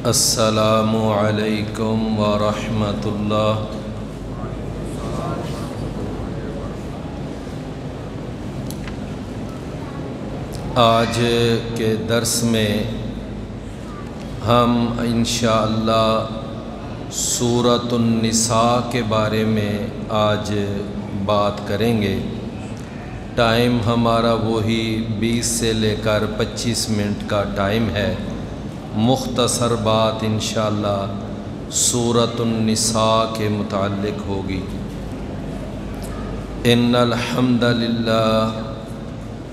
السلام علیکم ورحمۃ اللہ۔ آج کے درس میں ہم انشاءاللہ سورۃ النساء کے بارے میں آج بات کریں گے۔ ٹائم ہمارا وہی 20 سے لے کر 25 منٹ کا ٹائم ہے۔ مختصر بات انشاءاللہ سورۃ النساء کے متعلق ہوگی۔ ان الحمد للہ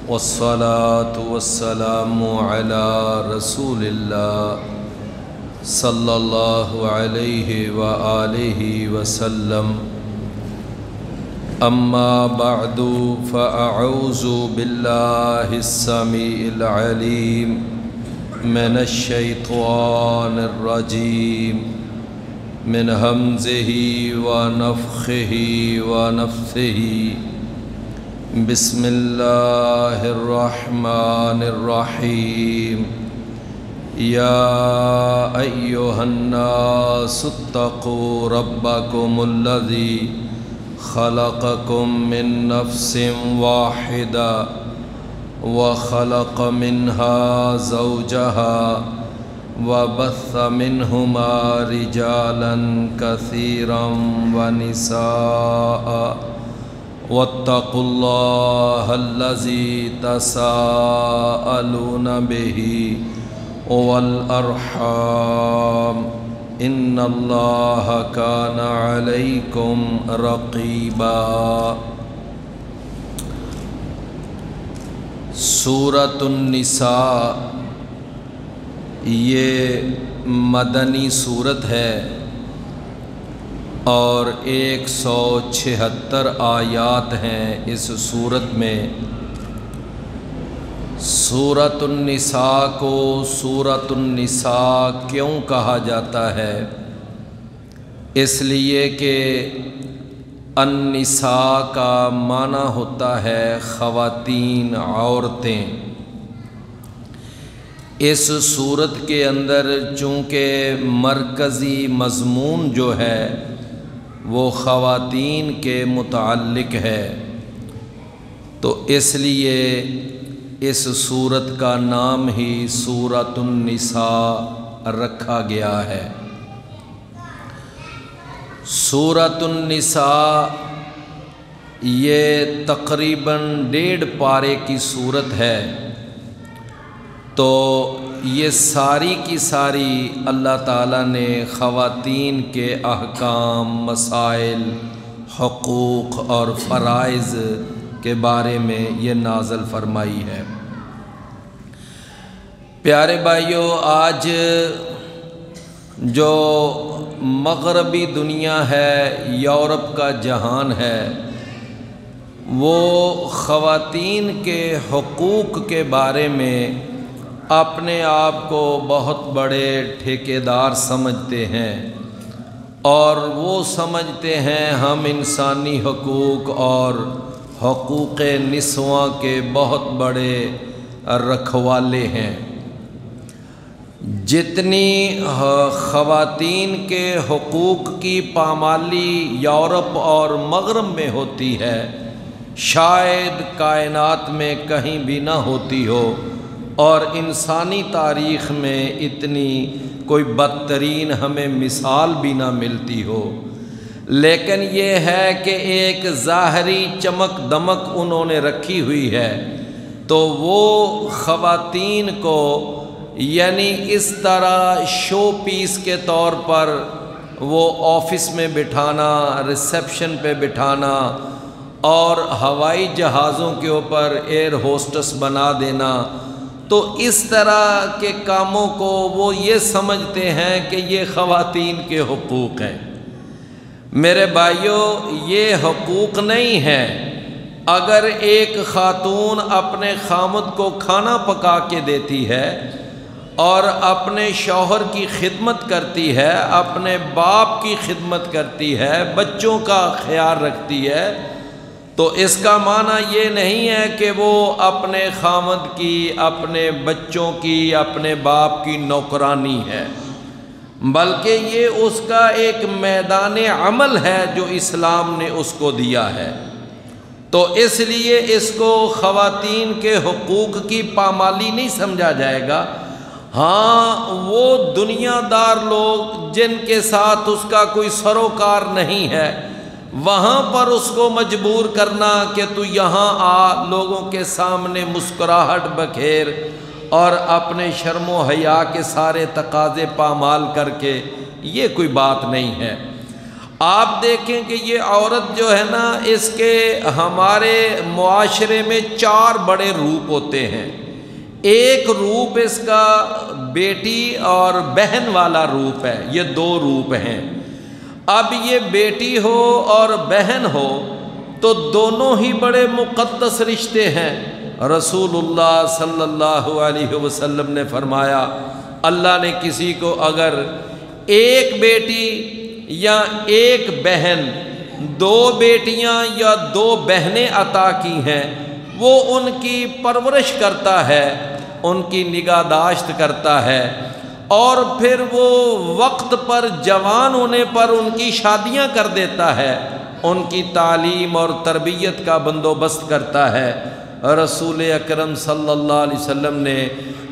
والصلاة والسلام علی رسول اللہ صلی اللہ علیہ وآلہ وسلم۔ اما بعد فاعوذ باللہ السمیع العلیم من الشیطان الرجیم من ہمزہ ونفخہ ونفثہ۔ بسم اللہ الرحمن الرحیم۔ یا ایہا الناس اتقوا ربکم الذی خلقکم من نفس واحدہ وخلق منها زوجها وبث منهما رجالا كثيرا ونساء واتقوا الله الذي تساءلون به والأرحام إن الله كان عليكم رقيبا۔ سورۃ النساء یہ مدنی سورت ہے اور 176 آیات ہیں اس سورت میں۔ سورۃ النساء کو سورۃ النساء کیوں کہا جاتا ہے؟ اس لیے کہ النساء کا معنی ہوتا ہے خواتین، عورتیں۔ اس صورت کے اندر چونکہ مرکزی مضمون جو ہے وہ خواتین کے متعلق ہے، تو اس لیے اس صورت کا نام ہی سورۃ النساء رکھا گیا ہے۔ سورۃ النساء یہ تقریباً 1.5 پارے کی صورت ہے، تو یہ ساری کی ساری اللہ تعالیٰ نے خواتین کے احکام، مسائل، حقوق اور فرائض کے بارے میں یہ نازل فرمائی ہے۔ پیارے بھائیو، آج جو مغربی دنیا ہے، یورپ کا جہان ہے، وہ خواتین کے حقوق کے بارے میں اپنے آپ کو بہت بڑے ٹھیکیدار سمجھتے ہیں، اور وہ سمجھتے ہیں ہم انسانی حقوق اور حقوق نسواں کے بہت بڑے رکھوالے ہیں۔ جتنی خواتین کے حقوق کی پامالی یورپ اور مغرب میں ہوتی ہے، شاید کائنات میں کہیں بھی نہ ہوتی ہو، اور انسانی تاریخ میں اتنی کوئی بدترین ہمیں مثال بھی نہ ملتی ہو۔ لیکن یہ ہے کہ ایک ظاہری چمک دمک انہوں نے رکھی ہوئی ہے، تو وہ خواتین کو یعنی اس طرح شو پیس کے طور پر وہ آفس میں بٹھانا، ریسیپشن پہ بٹھانا، اور ہوائی جہازوں کے اوپر ایئر ہوسٹس بنا دینا، تو اس طرح کے کاموں کو وہ یہ سمجھتے ہیں کہ یہ خواتین کے حقوق ہیں۔ میرے بھائیو، یہ حقوق نہیں ہے۔ اگر ایک خاتون اپنے خامد کو کھانا پکا کے دیتی ہے اور اپنے شوہر کی خدمت کرتی ہے، اپنے باپ کی خدمت کرتی ہے، بچوں کا خیال رکھتی ہے، تو اس کا معنی یہ نہیں ہے کہ وہ اپنے خامد کی، اپنے بچوں کی، اپنے باپ کی نوکرانی ہے۔ بلکہ یہ اس کا ایک میدان عمل ہے جو اسلام نے اس کو دیا ہے۔ تو اس لیے اس کو خواتین کے حقوق کی پامالی نہیں سمجھا جائے گا۔ ہاں وہ دنیا دار لوگ جن کے ساتھ اس کا کوئی سروکار نہیں ہے، وہاں پر اس کو مجبور کرنا کہ تو یہاں آ، لوگوں کے سامنے مسکراہٹ بکھیر اور اپنے شرم و حیا کے سارے تقاضے پامال کر کے، یہ کوئی بات نہیں ہے۔ آپ دیکھیں کہ یہ عورت جو ہے نا، اس کے ہمارے معاشرے میں 4 بڑے روپ ہوتے ہیں۔ ایک روپ اس کا بیٹی اور بہن والا روپ ہے، یہ 2 روپ ہیں۔ اب یہ بیٹی ہو اور بہن ہو تو دونوں ہی بڑے مقدس رشتے ہیں۔ رسول اللہ صلی اللہ علیہ وسلم نے فرمایا، اللہ نے کسی کو اگر ایک بیٹی یا ایک بہن، 2 بیٹیاں یا 2 بہنیں عطا کی ہیں، وہ ان کی پرورش کرتا ہے، ان کی نگہداشت کرتا ہے، اور پھر وہ وقت پر جوان ہونے پر ان کی شادیاں کر دیتا ہے، ان کی تعلیم اور تربیت کا بندوبست کرتا ہے۔ رسول اکرم صلی اللہ علیہ وسلم نے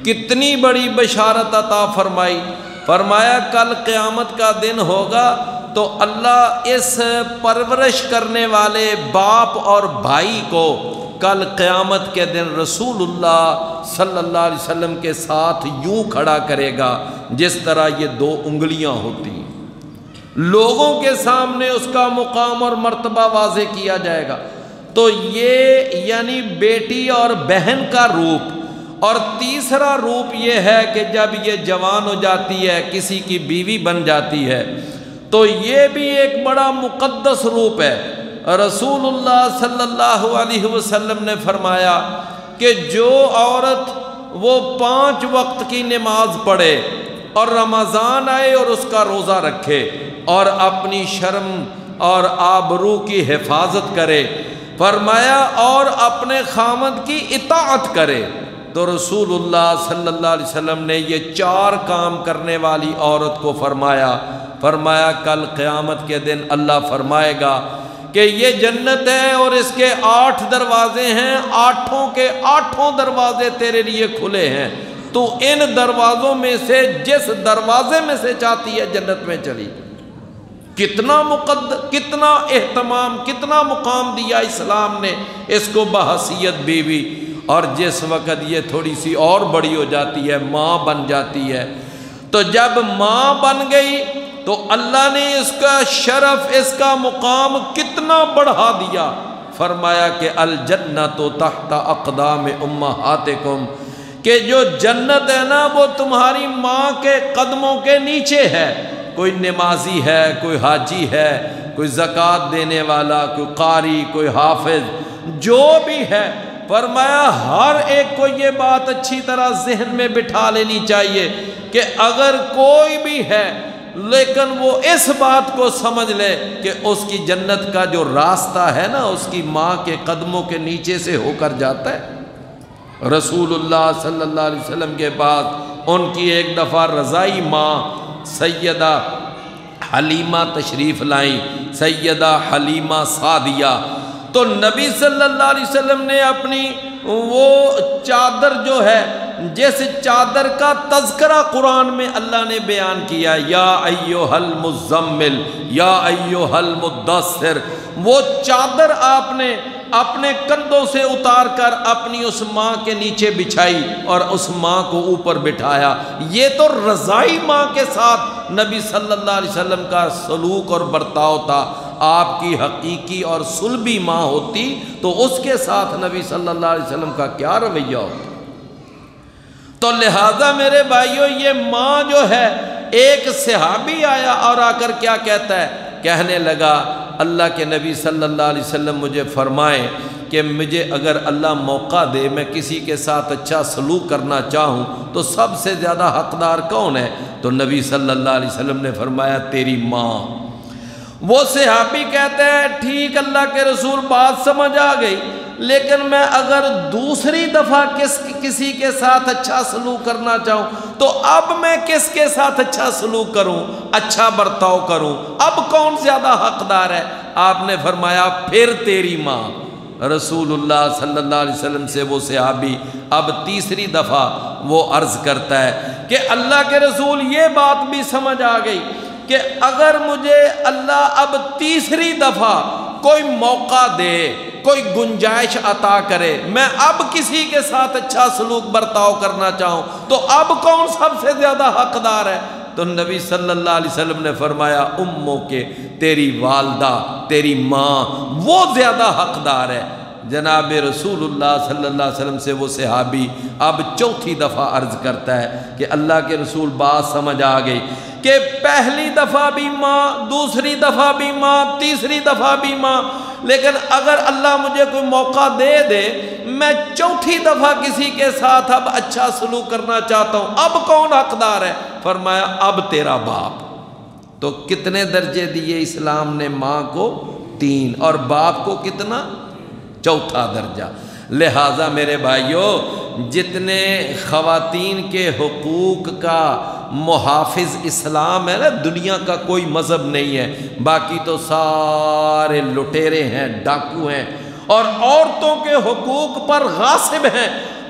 کتنی بڑی بشارت عطا فرمائی، فرمایا کل قیامت کا دن ہوگا تو اللہ اس پرورش کرنے والے باپ اور بھائی کو کل قیامت کے دن رسول اللہ صلی اللہ علیہ وسلم کے ساتھ یوں کھڑا کرے گا جس طرح یہ 2 انگلیاں ہوتی ہیں۔ لوگوں کے سامنے اس کا مقام اور مرتبہ واضح کیا جائے گا۔ تو یہ یعنی بیٹی اور بہن کا روپ۔ اور تیسرا روپ یہ ہے کہ جب یہ جوان ہو جاتی ہے، کسی کی بیوی بن جاتی ہے، تو یہ بھی ایک بڑا مقدس روپ ہے۔ رسول اللہ صلی اللہ علیہ وسلم نے فرمایا کہ جو عورت وہ 5 وقت کی نماز پڑھے اور رمضان آئے اور اس کا روزہ رکھے اور اپنی شرم اور آبرو کی حفاظت کرے، فرمایا اور اپنے خامد کی اطاعت کرے، تو رسول اللہ صلی اللہ علیہ وسلم نے یہ 4 کام کرنے والی عورت کو فرمایا کل قیامت کے دن اللہ فرمائے گا کہ یہ جنت ہے اور اس کے 8 دروازے ہیں، 8 کے 8 دروازے تیرے لیے کھلے ہیں، تو ان دروازوں میں سے جس دروازے میں سے چاہتی ہے جنت میں چلی۔ کتنا اہتمام، کتنا مقام دیا اسلام نے اس کو بحیثیت بیوی۔ اور جس وقت یہ تھوڑی سی اور بڑی ہو جاتی ہے، ماں بن جاتی ہے، تو جب ماں بن گئی تو اللہ نے اس کا شرف، اس کا مقام کتنا بڑھا دیا۔ فرمایا کہ الجنت تحت اقدام امہاتکم، کہ جو جنت ہے نا وہ تمہاری ماں کے قدموں کے نیچے ہے۔ کوئی نمازی ہے، کوئی حاجی ہے، کوئی زکوٰۃ دینے والا، کوئی قاری، کوئی حافظ، جو بھی ہے، فرمایا ہر ایک کو یہ بات اچھی طرح ذہن میں بٹھا لینی چاہیے کہ اگر کوئی بھی ہے لیکن وہ اس بات کو سمجھ لے کہ اس کی جنت کا جو راستہ ہے نا اس کی ماں کے قدموں کے نیچے سے ہو کر جاتا ہے۔ رسول اللہ صلی اللہ علیہ وسلم کے بعد ان کی ایک دفعہ رضائی ماں سیدہ حلیمہ تشریف لائیں، سیدہ حلیمہ سعدیہ۔ تو نبی صلی اللہ علیہ وسلم نے اپنی وہ چادر جو ہے، جس چادر کا تذکرہ قرآن میں اللہ نے بیان کیا، یا ایھا المزمل یا ایھا المدثر، وہ چادر آپ نے اپنے کندھوں سے اتار کر اپنی اس ماں کے نیچے بچھائی اور اس ماں کو اوپر بٹھایا۔ یہ تو رضائی ماں کے ساتھ نبی صلی اللہ علیہ وسلم کا سلوک اور برتاؤ تھا۔ آپ کی حقیقی اور صلبی ماں ہوتی تو اس کے ساتھ نبی صلی اللہ علیہ وسلم کا کیا رویہ ہوتا۔ تو لہٰذا میرے بھائیوں، یہ ماں جو ہے، ایک صحابی آیا اور آ کر کیا کہتا ہے، کہنے لگا اللہ کے نبی صلی اللہ علیہ وسلم مجھے فرمائیں کہ مجھے اگر اللہ موقع دے میں کسی کے ساتھ اچھا سلوک کرنا چاہوں تو سب سے زیادہ حقدار کون ہے؟ تو نبی صلی اللہ علیہ وسلم نے فرمایا تیری ماں۔ وہ صحابی کہتے ہیں ٹھیک اللہ کے رسول، بات سمجھ آ گئی، لیکن میں اگر دوسری دفعہ کسی کے ساتھ اچھا سلوک کرنا چاہوں تو اب میں کس کے ساتھ اچھا سلوک کروں، اچھا برتاؤ کروں، اب کون زیادہ حقدار ہے؟ آپ نے فرمایا پھر تیری ماں۔ رسول اللہ صلی اللہ علیہ وسلم سے وہ صحابی اب تیسری دفعہ وہ عرض کرتا ہے کہ اللہ کے رسول یہ بات بھی سمجھ آ گئی کہ اگر مجھے اللہ اب تیسری دفعہ کوئی موقع دے، کوئی گنجائش عطا کرے، میں اب کسی کے ساتھ اچھا سلوک برتاؤ کرنا چاہوں تو اب کون سب سے زیادہ حقدار ہے؟ تو نبی صلی اللہ علیہ وسلم نے فرمایا اموں کے، تیری والدہ، تیری ماں وہ زیادہ حقدار ہے۔ جناب رسول اللہ صلی اللہ علیہ وسلم سے وہ صحابی اب چوتھی دفعہ عرض کرتا ہے کہ اللہ کے رسول بات سمجھ آ گئی کہ پہلی دفعہ بھی ماں، دوسری دفعہ بھی ماں، تیسری دفعہ بھی ماں، لیکن اگر اللہ مجھے کوئی موقع دے میں چوتھی دفعہ کسی کے ساتھ اب اچھا سلوک کرنا چاہتا ہوں، اب کون حقدار ہے؟ فرمایا اب تیرا باپ۔ تو کتنے درجے دیے اسلام نے ماں کو؟ 3، اور باپ کو کتنا؟ چوتھا درجہ۔ لہٰذا میرے بھائیوں، جتنے خواتین کے حقوق کا محافظ اسلام ہے نا، دنیا کا کوئی مذہب نہیں ہے، باقی تو سارے لٹیرے ہیں، ڈاکو ہیں، اور عورتوں کے حقوق پر غاصب ہیں۔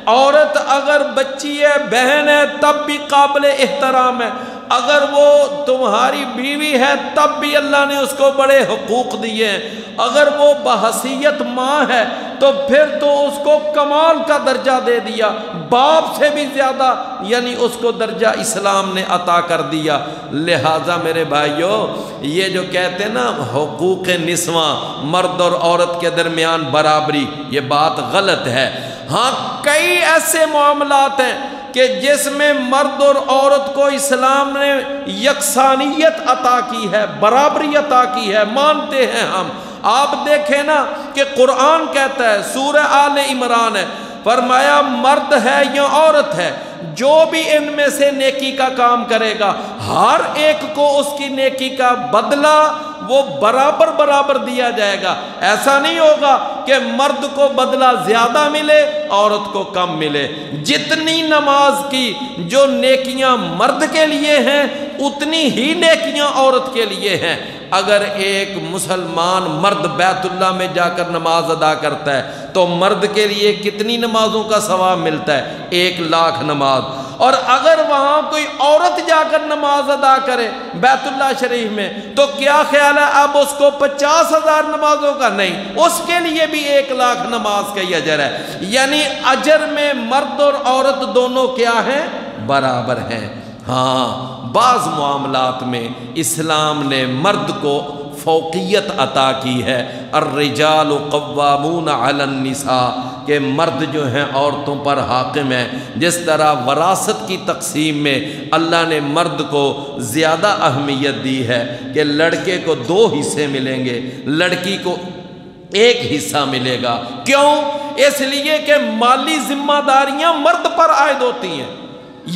عورت اگر بچی ہے، بہن ہے، تب بھی قابل احترام ہے، اگر وہ تمہاری بیوی ہے تب بھی اللہ نے اس کو بڑے حقوق دیے ہیں، اگر وہ بحیثیت ماں ہے تو پھر تو اس کو کمال کا درجہ دے دیا، باپ سے بھی زیادہ یعنی اس کو درجہ اسلام نے عطا کر دیا۔ لہٰذا میرے بھائیوں، یہ جو کہتے ہیں نا حقوق نسواں، مرد اور عورت کے درمیان برابری، یہ بات غلط ہے۔ ہاں کئی ایسے معاملات ہیں کہ جس میں مرد اور عورت کو اسلام نے یکسانیت عطا کی ہے، برابری عطا کی ہے، مانتے ہیں ہم۔ آپ دیکھیں نا کہ قرآن کہتا ہے، سورہ آل عمران ہے، فرمایا مرد ہے یا عورت ہے، جو بھی ان میں سے نیکی کا کام کرے گا ہر ایک کو اس کی نیکی کا بدلہ وہ برابر برابر دیا جائے گا۔ ایسا نہیں ہوگا کہ مرد کو بدلہ زیادہ ملے عورت کو کم ملے۔ جتنی نماز کی جو نیکیاں مرد کے لیے ہیں اتنی ہی نیکیاں عورت کے لیے ہیں۔ اگر ایک مسلمان مرد بیت اللہ میں جا کر نماز ادا کرتا ہے تو مرد کے لیے کتنی نمازوں کا ثواب ملتا ہے؟ 1,00,000 نماز۔ اور اگر وہاں کوئی عورت جا کر نماز ادا کرے بیت اللہ شریف میں تو کیا خیال ہے اب اس کو 50,000 نمازوں کا؟ نہیں، اس کے لیے بھی 1,00,000 نماز کا ہی اجر ہے۔ یعنی اجر میں مرد اور عورت دونوں کیا ہیں؟ برابر ہیں۔ ہاں بعض معاملات میں اسلام نے مرد کو فوقیت عطا کی ہے، الرجال قوامون علی النساء، کہ مرد جو ہیں عورتوں پر حاکم ہیں۔ جس طرح وراثت کی تقسیم میں اللہ نے مرد کو زیادہ اہمیت دی ہے کہ لڑکے کو 2 حصے ملیں گے، لڑکی کو 1 حصہ ملے گا۔ کیوں؟ اس لیے کہ مالی ذمہ داریاں مرد پر عائد ہوتی ہیں،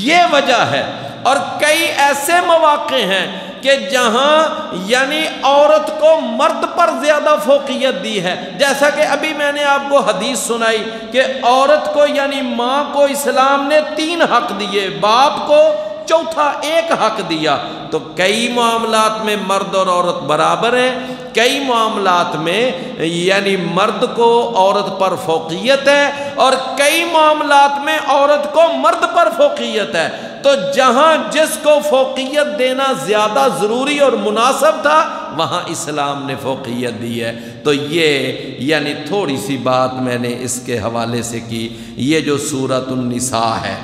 یہ وجہ ہے۔ اور کئی ایسے مواقع ہیں کہ جہاں یعنی عورت کو مرد پر زیادہ فوقیت دی ہے، جیسا کہ ابھی میں نے آپ کو حدیث سنائی کہ عورت کو یعنی ماں کو اسلام نے 3 حق دیے، باپ کو چوتھا 1 حق دیا۔ تو کئی معاملات میں مرد اور عورت برابر ہیں، کئی معاملات میں یعنی مرد کو عورت پر فوقیت ہے، اور کئی معاملات میں عورت کو مرد پر فوقیت ہے۔ تو جہاں جس کو فوقیت دینا زیادہ ضروری اور مناسب تھا وہاں اسلام نے فوقیت دی ہے۔ تو یہ یعنی تھوڑی سی بات میں نے اس کے حوالے سے کی۔ یہ جو سورۃ النساء ہے،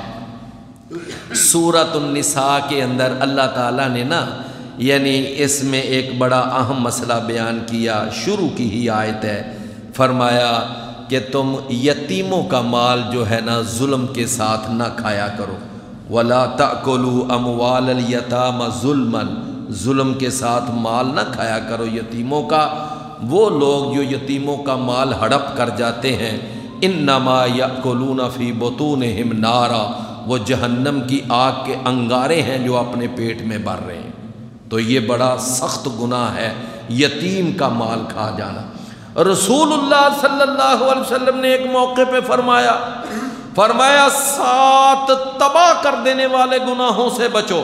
سورۃ النساء کے اندر اللہ تعالیٰ نے نا یعنی اس میں ایک بڑا اہم مسئلہ بیان کیا۔ شروع کی ہی آیت ہے، فرمایا کہ تم یتیموں کا مال جو ہے نا ظلم کے ساتھ نہ کھایا کرو، وَلَا تَأْكُلُوا أَمْوَالَ الْيَتَامَى ظُلْمًا، ظلم کے ساتھ مال نہ کھایا کرو یتیموں کا۔ وہ لوگ جو یتیموں کا مال ہڑپ کر جاتے ہیں، إِنَّمَا يَأْكُلُونَ فِي بُطُونِهِمْ نَارًا، وہ جہنم کی آگ کے انگارے ہیں جو اپنے پیٹ میں بھر رہے ہیں۔ تو یہ بڑا سخت گناہ ہے یتیم کا مال کھا جانا۔ رسول اللہ صلی اللہ علیہ وسلم نے ایک موقع پہ فرمایا 7 تباہ کر دینے والے گناہوں سے بچو۔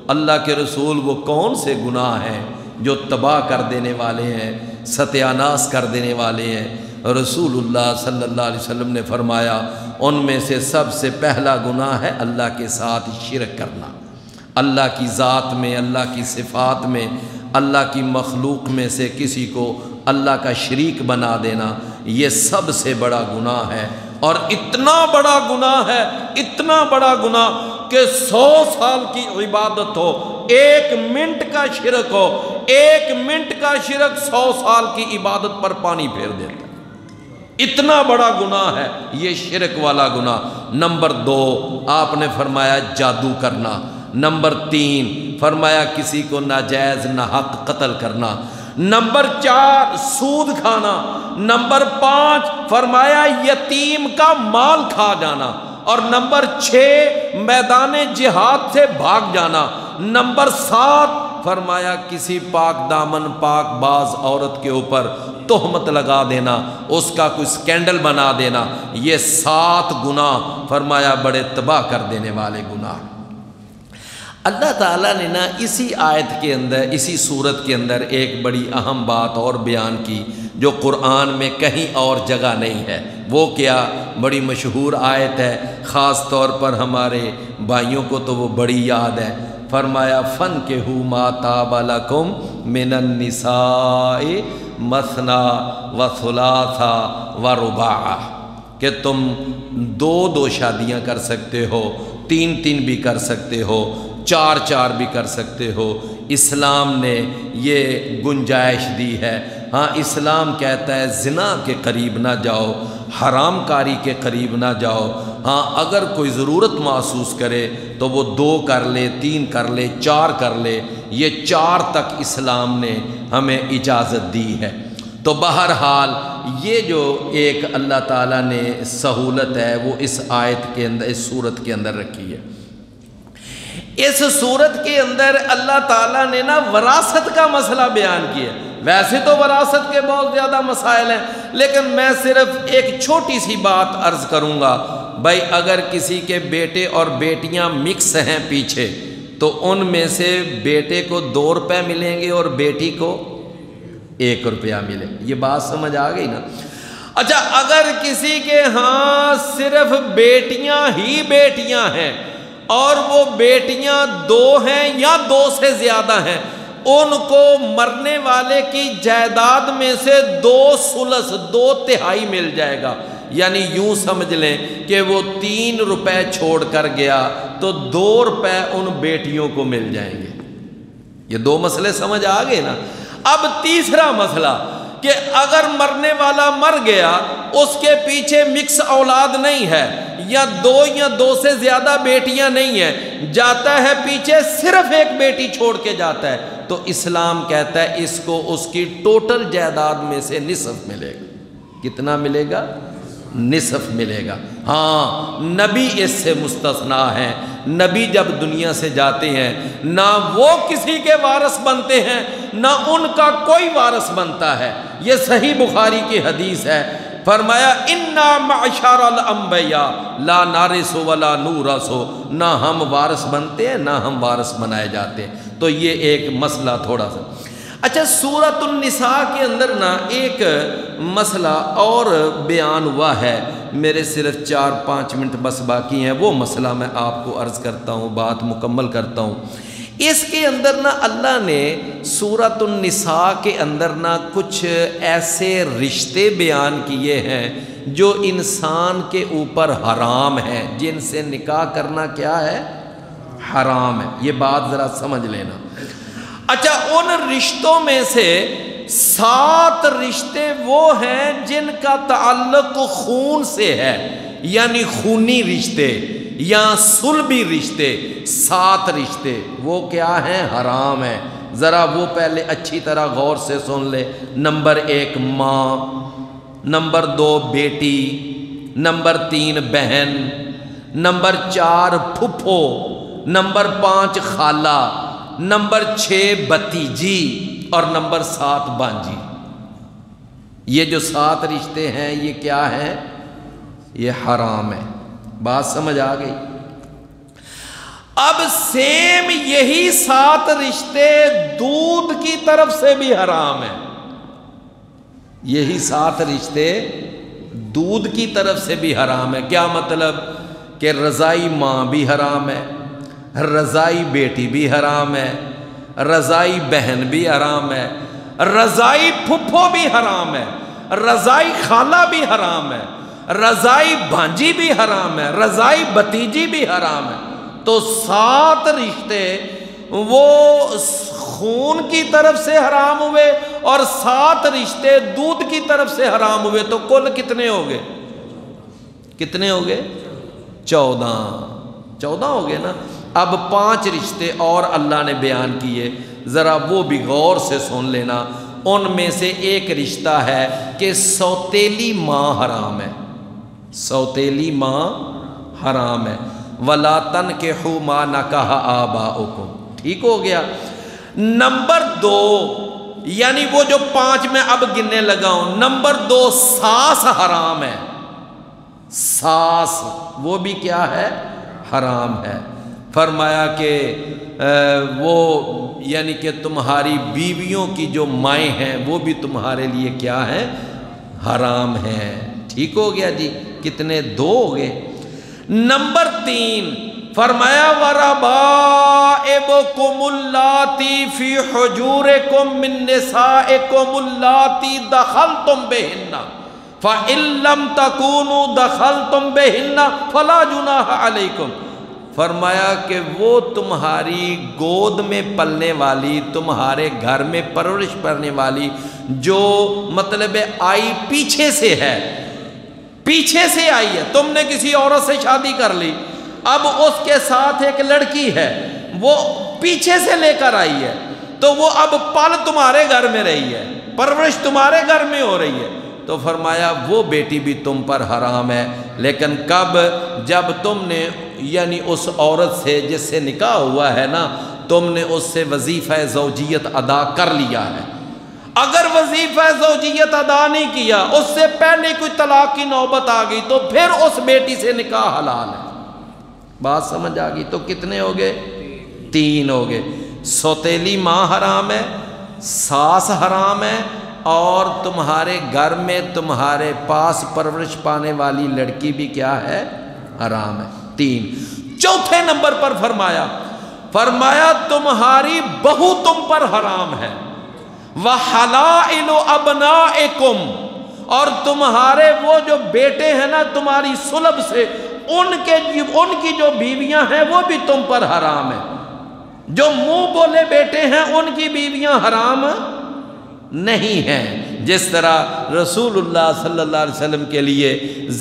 اللہ کے رسول وہ کون سے گناہ ہیں جو تباہ کر دینے والے ہیں، ستیاناس کر دینے والے ہیں؟ رسول اللہ صلی اللہ علیہ وسلم نے فرمایا ان میں سے سب سے پہلا گناہ ہے اللہ کے ساتھ شرک کرنا، اللہ کی ذات میں، اللہ کی صفات میں، اللہ کی مخلوق میں سے کسی کو اللہ کا شریک بنا دینا، یہ سب سے بڑا گناہ ہے۔ اور اتنا بڑا گناہ ہے، اتنا بڑا گناہ کہ 100 سال کی عبادت ہو، 1 منٹ کا شرک ہو، 1 منٹ کا شرک 100 سال کی عبادت پر پانی پھیر دیتا ہے۔ اتنا بڑا گناہ ہے یہ شرک والا گناہ۔ نمبر 2 آپ نے فرمایا جادو کرنا۔ نمبر 3 فرمایا کسی کو ناجائز ناحق قتل کرنا۔ نمبر 4 سود کھانا۔ نمبر 5 فرمایا یتیم کا مال کھا جانا۔ اور نمبر 6 میدان جہاد سے بھاگ جانا۔ نمبر 7 فرمایا کسی پاک دامن پاک باز عورت کے اوپر تہمت لگا دینا، اس کا کوئی سکینڈل بنا دینا۔ یہ 7 گناہ فرمایا بڑے تباہ کر دینے والے گناہ۔ اللہ تعالیٰ نے نا اسی آیت کے اندر، اسی صورت کے اندر ایک بڑی اہم بات اور بیان کی جو قرآن میں کہیں اور جگہ نہیں ہے۔ وہ کیا؟ بڑی مشہور آیت ہے، خاص طور پر ہمارے بھائیوں کو تو وہ بڑی یاد ہے۔ فرمایا فَانْكِحُوا مَا طَابَ لَكُم مِّنَ النِّسَاءِ مَثْنَىٰ وَثُلَاثَ وَرُبَاعَ، کہ تم 2 شادیاں کر سکتے ہو، 3 بھی کر سکتے ہو، 4 بھی کر سکتے ہو۔ اسلام نے یہ گنجائش دی ہے۔ ہاں اسلام کہتا ہے زنا کے قریب نہ جاؤ، حرام کاری کے قریب نہ جاؤ۔ ہاں اگر کوئی ضرورت محسوس کرے تو وہ 2 کر لے، 3 کر لے، 4 کر لے، یہ 4 تک اسلام نے ہمیں اجازت دی ہے۔ تو بہرحال یہ جو ایک اللہ تعالیٰ نے سہولت ہے وہ اس آیت کے اندر، اس صورت کے اندر رکھی ہے۔ اس صورت کے اندر اللہ تعالیٰ نے نا وراثت کا مسئلہ بیان کیا۔ ویسے تو وراثت کے بہت زیادہ مسائل ہیں، لیکن میں صرف ایک چھوٹی سی بات عرض کروں گا۔ بھائی اگر کسی کے بیٹے اور بیٹیاں مکس ہیں پیچھے، تو ان میں سے بیٹے کو 2 روپے ملیں گے اور بیٹی کو 1 روپیہ ملے۔ یہ بات سمجھ آ گئی نا؟ اچھا اگر کسی کے ہاں صرف بیٹیاں ہی بیٹیاں ہیں اور وہ بیٹیاں 2 ہیں یا 2 سے زیادہ ہیں، ان کو مرنے والے کی جائیداد میں سے 2 ثلث 2 تہائی مل جائے گا۔ یعنی یوں سمجھ لیں کہ وہ 3 روپے چھوڑ کر گیا تو 2 روپے ان بیٹیوں کو مل جائیں گے۔ یہ 2 مسئلے سمجھ آ گئے نا؟ اب تیسرا مسئلہ کہ اگر مرنے والا مر گیا، اس کے پیچھے مکس اولاد نہیں ہے، یا 2 سے زیادہ بیٹیاں نہیں ہیں، جاتا ہے پیچھے صرف 1 بیٹی چھوڑ کے جاتا ہے، تو اسلام کہتا ہے اس کو اس کی ٹوٹل جائیداد میں سے نصف ملے گا۔ کتنا ملے گا؟ نصف ملے گا۔ ہاں نبی اس سے مستثنا ہیں۔ نبی جب دنیا سے جاتے ہیں نہ وہ کسی کے وارث بنتے ہیں، نہ ان کا کوئی وارث بنتا ہے۔ یہ صحیح بخاری کی حدیث ہے۔ فرمایا انا معشر الانبیاء لا نارث ولا نورث، نہ ہم وارث بنتے ہیں نہ ہم وارث بنائے جاتے ہیں۔ تو یہ ایک مسئلہ تھوڑا سا۔ اچھا سورۃ النساء کے اندر نا ایک مسئلہ اور بیان ہوا ہے، میرے صرف 4-5 منٹ بس باقی ہیں، وہ مسئلہ میں آپ کو عرض کرتا ہوں، بات مکمل کرتا ہوں۔ اس کے اندر نا اللہ نے سورۃ النساء کے اندر نا کچھ ایسے رشتے بیان کیے ہیں جو انسان کے اوپر حرام ہیں، جن سے نکاح کرنا کیا ہے؟ حرام ہے۔ یہ بات ذرا سمجھ لینا۔ اچھا ان رشتوں میں سے 7 رشتے وہ ہیں جن کا تعلق خون سے ہے، یعنی خونی رشتے یا صلبی رشتے۔ 7 رشتے وہ کیا ہیں؟ حرام ہیں۔ ذرا وہ پہلے اچھی طرح غور سے سن لے۔ نمبر 1 ماں، نمبر 2 بیٹی، نمبر 3 بہن، نمبر 4 پھپھو، نمبر 5 خالہ، نمبر 6 بھتیجی اور نمبر 7 بانجی۔ یہ جو 7 رشتے ہیں یہ کیا ہیں؟ یہ حرام ہے۔ بات سمجھ آ گئی؟ اب سیم یہی 7 رشتے دودھ کی طرف سے بھی حرام ہیں۔ یہی 7 رشتے دودھ کی طرف سے بھی حرام ہے۔ کیا مطلب؟ کہ رضائی ماں بھی حرام ہے، رضائی بیٹی بھی حرام ہے، رضائی بہن بھی حرام ہے، رضائی پھپھو بھی حرام ہے، رضائی خالہ بھی حرام ہے، رضائی بھانجی بھی حرام ہے، رضائی بھتیجی بھی حرام ہے۔ تو 7 رشتے وہ خون کی طرف سے حرام ہوئے اور 7 رشتے دودھ کی طرف سے حرام ہوئے، تو کل کتنے ہو گئے؟ کتنے ہو گئے؟ 14 ہو گئے نا۔ اب 5 رشتے اور اللہ نے بیان کیے، ذرا وہ بھی غور سے سن لینا۔ ان میں سے ایک رشتہ ہے کہ سوتیلی ماں حرام ہے، سوتیلی ماں حرام ہے۔ وَلَا تَنْكِحُوا مَا نَكَحَ آبَاؤُكُمْ، ٹھیک ہو گیا۔ نمبر 2، یعنی وہ جو 5 میں اب گننے لگا ہوں، نمبر 2 ساس حرام ہے۔ ساس وہ بھی کیا ہے؟ حرام ہے۔ فرمایا کہ وہ یعنی کہ تمہاری بیویوں کی جو مائیں ہیں وہ بھی تمہارے لیے کیا ہیں؟ حرام ہیں۔ ٹھیک ہو گیا جی، کتنے؟ 2 ہو گئے۔ نمبر 3 فرمایا وَرَبَائِبُكُمُ اللَّاتِي فِي حُجُورِكُم مِّن نِّسَائِكُمُ اللَّاتِي دَخَلْتُم بِهِنَّ فَإِن لَّمْ تَكُونُوا دَخَلْتُم بِهِنَّ فَلَا جُنَاحَ عَلَيْكُمْ۔ فرمایا کہ وہ تمہاری گود میں پلنے والی، تمہارے گھر میں پرورش پانے والی، جو مطلب آئی پیچھے سے ہے، پیچھے سے آئی ہے، تم نے کسی عورت سے شادی کر لی، اب اس کے ساتھ ایک لڑکی ہے، وہ پیچھے سے لے کر آئی ہے، تو وہ اب پل تمہارے گھر میں رہی ہے، پرورش تمہارے گھر میں ہو رہی ہے، تو فرمایا وہ بیٹی بھی تم پر حرام ہے۔ لیکن کب؟ جب تم نے یعنی اس عورت سے جس سے نکاح ہوا ہے نا، تم نے اس سے وظیفہ زوجیت ادا کر لیا ہے۔ اگر وظیفہ زوجیت ادا نہیں کیا، اس سے پہلے کوئی طلاق کی نوبت آ گئی، تو پھر اس بیٹی سے نکاح حلال ہے۔ بات سمجھ آ گئی؟ تو کتنے ہو گئے؟ 3 ہو گئے۔ سوتیلی ماں حرام ہے، ساس حرام ہے، اور تمہارے گھر میں تمہارے پاس پرورش پانے والی لڑکی بھی کیا ہے؟ حرام ہے۔ 3۔ چوتھے نمبر پر فرمایا تمہاری بہو تم پر حرام ہے۔ وَحَلَائِلُ أَبْنَائِكُمْ، اور تمہارے وہ جو بیٹے ہیں نا تمہاری صلب سے، ان کی جو بیویاں ہیں وہ بھی تم پر حرام ہے۔ جو منہ بولے بیٹے ہیں ان کی بیویاں حرام نہیں ہیں۔ جس طرح رسول اللہ صلی اللہ علیہ وسلم کے لیے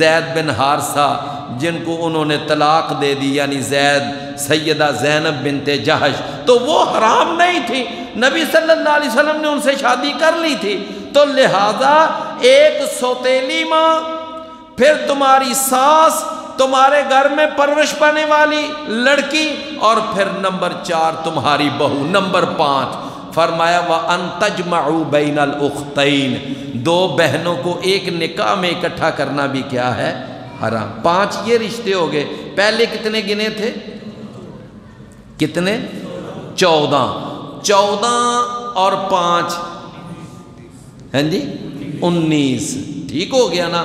زید بن حارثہ، جن کو انہوں نے طلاق دے دی، یعنی زید سیدہ زینب بنت جہش، تو وہ حرام نہیں تھی، نبی صلی اللہ علیہ وسلم نے ان سے شادی کر لی تھی۔ تو لہذا ایک سوتیلی ماں، پھر تمہاری ساس، تمہارے گھر میں پرورش پانے والی لڑکی، اور پھر نمبر 4 تمہاری بہو۔ نمبر 5 فرمایا وَأَن تَجْمَعُوا بَيْنَ الْأُخْتَيْنِ، 2 بہنوں کو ایک نکاح میں اکٹھا کرنا بھی کیا ہے؟ حرام۔ 5 یہ رشتے ہو گئے۔ پہلے کتنے گنے تھے؟ کتنے؟ 14 اور 5 ہیں جی 19۔ ٹھیک ہو گیا نا؟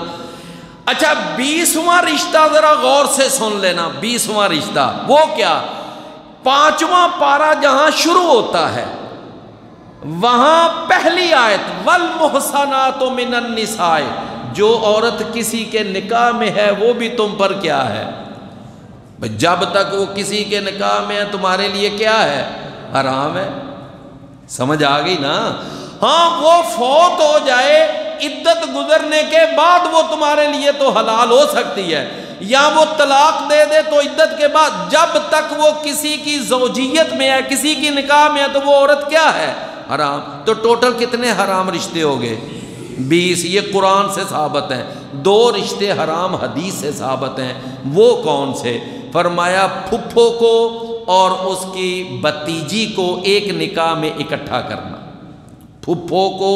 اچھا 20واں رشتہ ذرا غور سے سن لینا۔ 20واں رشتہ وہ کیا؟ 5واں پارہ جہاں شروع ہوتا ہے وہاں پہلی آیت والمحصنات من النساء، جو عورت کسی کے نکاح میں ہے وہ بھی تم پر کیا ہے؟ جب تک وہ کسی کے نکاح میں ہے تمہارے لیے کیا ہے؟ حرام ہے۔ سمجھ آ گئی نا؟ ہاں وہ فوت ہو جائے، عدت گزرنے کے بعد وہ تمہارے لیے تو حلال ہو سکتی ہے، یا وہ طلاق دے دے تو عدت کے بعد، جب تک وہ کسی کی زوجیت میں ہے، کسی کی نکاح میں ہے، تو وہ عورت کیا ہے؟ حرام۔ تو ٹوٹل کتنے حرام رشتے ہو گئے؟ 20۔ یہ قرآن سے ثابت ہیں۔ 2 رشتے حرام حدیث سے ثابت ہیں۔ وہ کون سے؟ فرمایا پھپھو کو اور اس کی بھتیجی کو ایک نکاح میں اکٹھا کرنا، پھپھو کو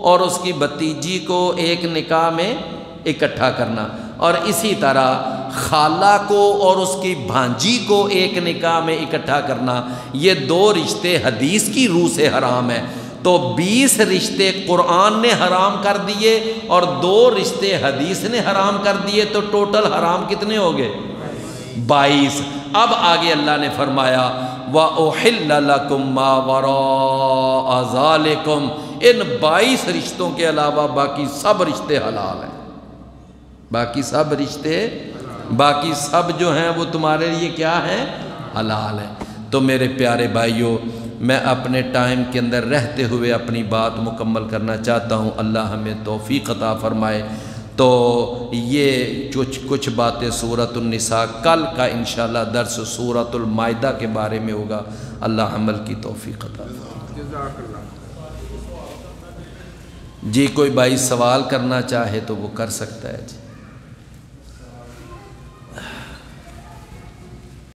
اور اس کی بھتیجی کو ایک نکاح میں اکٹھا کرنا، اور اسی طرح خالہ کو اور اس کی بھانجی کو ایک نکاح میں اکٹھا کرنا، یہ دو رشتے حدیث کی روح سے حرام ہے۔ تو 20 رشتے قرآن نے حرام کر دیے اور 2 رشتے حدیث نے حرام کر دیے، تو ٹوٹل حرام کتنے ہو گئے؟ 22۔ اب آگے اللہ نے فرمایا وَأُحِلَّ لَكُم مَّا وَرَاءَ ذَلِكُمْ، ان 22 رشتوں کے علاوہ باقی سب رشتے حلال ہیں، باقی سب رشتے، باقی سب جو ہیں وہ تمہارے لیے کیا ہیں؟ حلال ہیں۔ تو میرے پیارے بھائیوں، میں اپنے ٹائم کے اندر رہتے ہوئے اپنی بات مکمل کرنا چاہتا ہوں، اللہ ہمیں توفیق عطا فرمائے۔ تو یہ کچھ باتیں سورۃ النساء، کل کا انشاءاللہ درس سورۃ المائدہ کے بارے میں ہوگا، اللہ عمل کی توفیق عطا فرمائے۔ جی کوئی بھائی سوال کرنا چاہے تو وہ کر سکتا ہے جی۔